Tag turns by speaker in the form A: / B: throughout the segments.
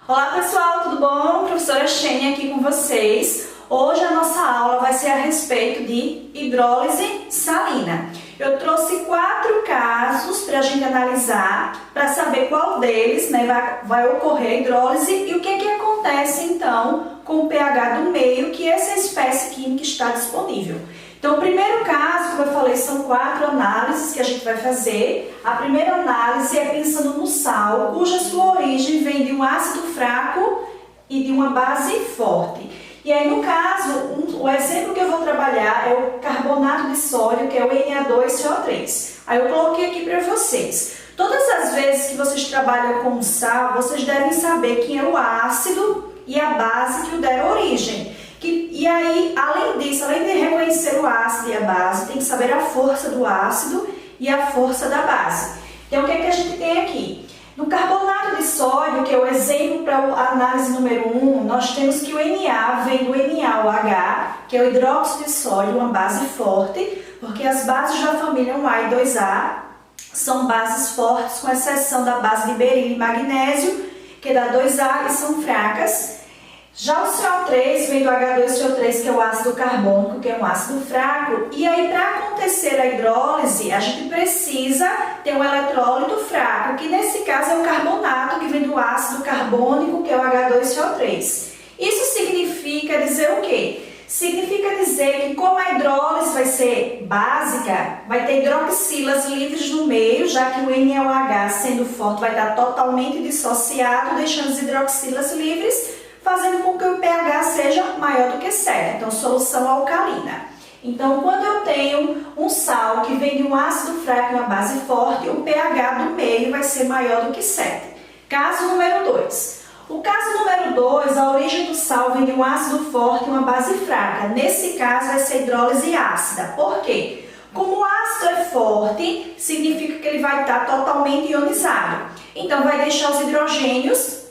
A: Olá pessoal, tudo bom? Professora Xênia aqui com vocês. Hoje a nossa aula vai ser a respeito de hidrólise salina. Eu trouxe 4 casos para a gente analisar, para saber qual deles vai ocorrer a hidrólise e o que acontece então com o pH do meio que essa espécie química está disponível. Então, o primeiro caso, como eu falei, são 4 análises que a gente vai fazer. A primeira análise é pensando no sal, cuja sua origem vem de um ácido fraco e de uma base forte. E aí, no caso, o exemplo que eu vou trabalhar é o carbonato de sódio, que é o Na2CO3. Aí eu coloquei aqui para vocês. Todas as vezes que vocês trabalham com sal, vocês devem saber quem é o ácido e a base que o deram origem. E aí, além disso, além de reconhecer o ácido e a base, tem que saber a força do ácido e a força da base. Então, o que é que a gente tem aqui? No carbonato de sódio, que é o exemplo para a análise número 1, nós temos que o Na vem do NaOH, que é o hidróxido de sódio, uma base forte, porque as bases da família 1A e 2A são bases fortes, com exceção da base de berílio e magnésio, que dá 2A e são fracas. Já o CO3 vem do H2CO3, que é o ácido carbônico, que é um ácido fraco. E aí, para acontecer a hidrólise, a gente precisa ter um eletrólito fraco, que nesse caso é o carbonato, que vem do ácido carbônico, que é o H2CO3. Isso significa dizer o quê? Significa dizer que como a hidrólise vai ser básica, vai ter hidroxilas livres no meio, já que o NaOH, sendo forte, vai estar totalmente dissociado, deixando as hidroxilas livres, fazendo com que o pH seja maior do que 7, então solução alcalina. Então, quando eu tenho um sal que vem de um ácido fraco e uma base forte, o pH do meio vai ser maior do que 7. Caso número 2. O caso número 2, a origem do sal vem de um ácido forte e uma base fraca. Nesse caso, vai ser hidrólise ácida. Por quê? Como o ácido é forte, significa que ele vai estar totalmente ionizado. Então, vai deixar os hidrogênios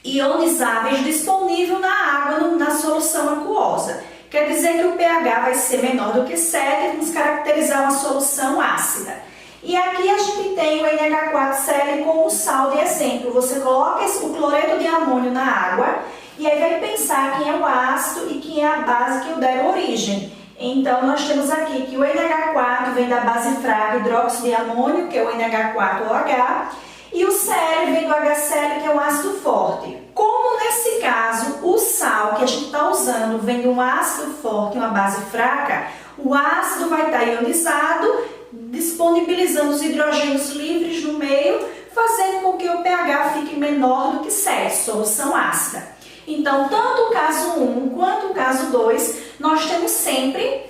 A: ionizáveis disponível na água, na solução aquosa. Quer dizer que o pH vai ser menor do que 7 e vamos caracterizar uma solução ácida. E aqui a gente tem o NH4Cl como sal de exemplo. Você coloca o cloreto de amônio na água e aí vai pensar quem é o ácido e quem é a base que o deram origem. Então, nós temos aqui que o NH4 vem da base fraca hidróxido de amônio, que é o NH4OH, e o Cl vem do HCl, que é um ácido forte. Como nesse caso o sal que a gente está usando vem de um ácido forte e uma base fraca, o ácido vai estar ionizado, disponibilizando os hidrogênios livres no meio, fazendo com que o pH fique menor do que 7, solução ácida. Então, tanto o caso 1 quanto o caso 2, nós temos sempre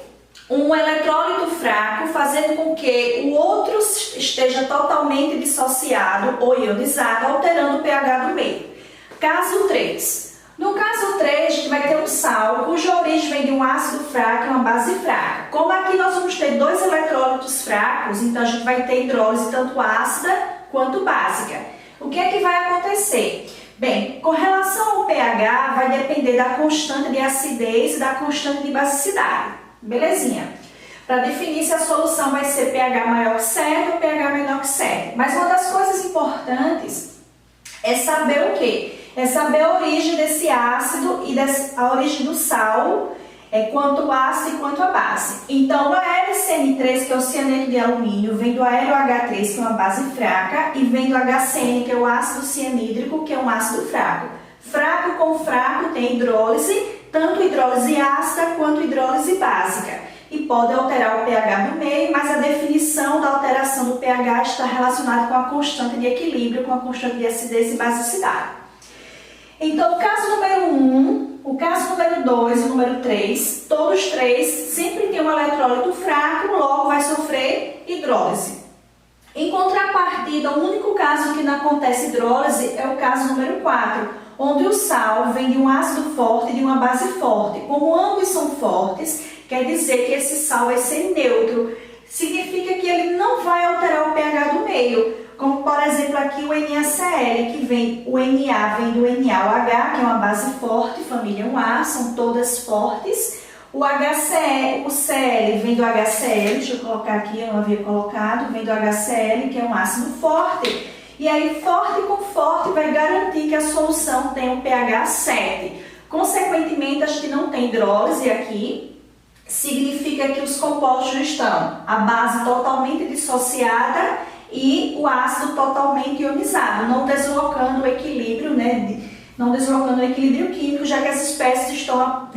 A: um eletrólito fraco, fazendo com que o outro esteja totalmente dissociado ou ionizado, alterando o pH do meio. Caso 3. No caso 3, a gente vai ter um sal cuja origem vem de um ácido fraco e uma base fraca. Como aqui nós vamos ter 2 eletrólitos fracos, então a gente vai ter hidrólise tanto ácida quanto básica. O que é que vai acontecer? Bem, com relação ao pH, vai depender da constante de acidez e da constante de basicidade. Belezinha? Para definir se a solução vai ser pH maior que 7 ou pH menor que 7. Mas uma das coisas importantes é saber o quê? É saber a origem desse ácido e a origem do sal, quanto o ácido e quanto a base. Então, a LCN3, que é o cianeto de alumínio, vem do AlOH3, que é uma base fraca, e vem do HCN, que é o ácido cianídrico, que é um ácido fraco. Fraco com fraco tem hidrólise, tanto hidrólise ácida quanto hidrólise básica. E pode alterar o pH do meio, mas a definição da alteração do pH está relacionada com a constante de equilíbrio, com a constante de acidez e basicidade. Então, o caso número 1, o caso número 2 e o número 3, todos 3 sempre tem um eletrólito fraco, logo vai sofrer hidrólise. Em contrapartida, o único caso que não acontece hidrólise é o caso número 4, onde o sal vem de um ácido forte e de uma base forte. Como ambos são fortes, quer dizer que esse sal vai ser neutro. Significa que ele não vai alterar o pH do meio. Como, por exemplo, aqui o NaCl, que vem, o Na vem do NaOH, que é uma base forte, família 1A, são todas fortes. O Cl vem do HCl, deixa eu colocar aqui, eu não havia colocado, vem do HCl, que é um ácido forte. E aí, forte com forte vai garantir que a solução tem um pH 7. Consequentemente, a gente não tem hidrólise aqui, significa que os compostos estão a base totalmente dissociada e o ácido totalmente ionizado, não deslocando o equilíbrio, né? Não deslocando o equilíbrio químico, já que as espécies estão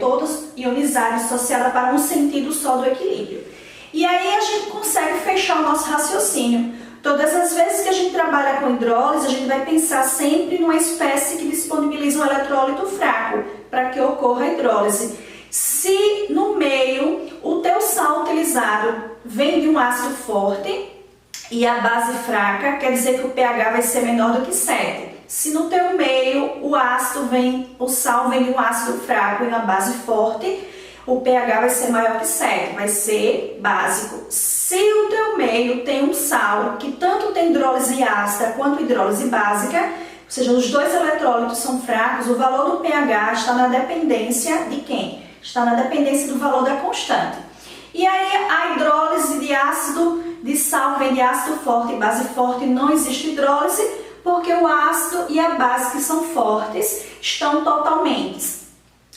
A: todas ionizadas, dissociadas para um sentido só do equilíbrio. E aí a gente consegue fechar o nosso raciocínio. Todas as vezes que a gente trabalha com hidrólise, a gente vai pensar sempre numa espécie que disponibiliza um eletrólito fraco para que ocorra a hidrólise. Se no meio o teu sal utilizado vem de um ácido forte e a base fraca, quer dizer que o pH vai ser menor do que 7. Se no teu meio o sal vem de um ácido fraco e uma base forte, o pH vai ser maior que 7, vai ser básico. Se o teu meio tem um sal que tanto tem hidrólise ácida quanto hidrólise básica, ou seja, os dois eletrólitos são fracos, o valor do pH está na dependência de quem? Está na dependência do valor da constante. E aí a hidrólise de sal vem de ácido forte e base forte, não existe hidrólise, porque o ácido e a base que são fortes estão totalmente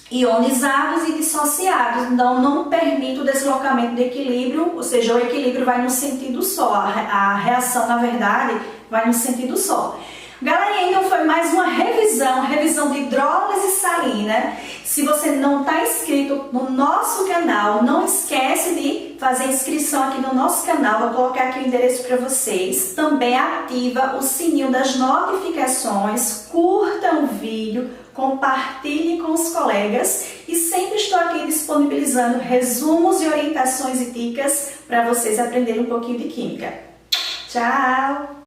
A: ionizados e dissociados, então não permite o deslocamento do equilíbrio, ou seja, o equilíbrio vai no sentido só, a reação, na verdade, vai no sentido só. Galerinha, então foi mais uma revisão de hidrólise salina. Se você não está inscrito no nosso canal, não esquece de fazer inscrição aqui no nosso canal. Vou colocar aqui o endereço para vocês. Também ativa o sininho das notificações, curta o vídeo, compartilhe com os colegas e sempre estou aqui disponibilizando resumos e orientações e dicas para vocês aprenderem um pouquinho de química. Tchau!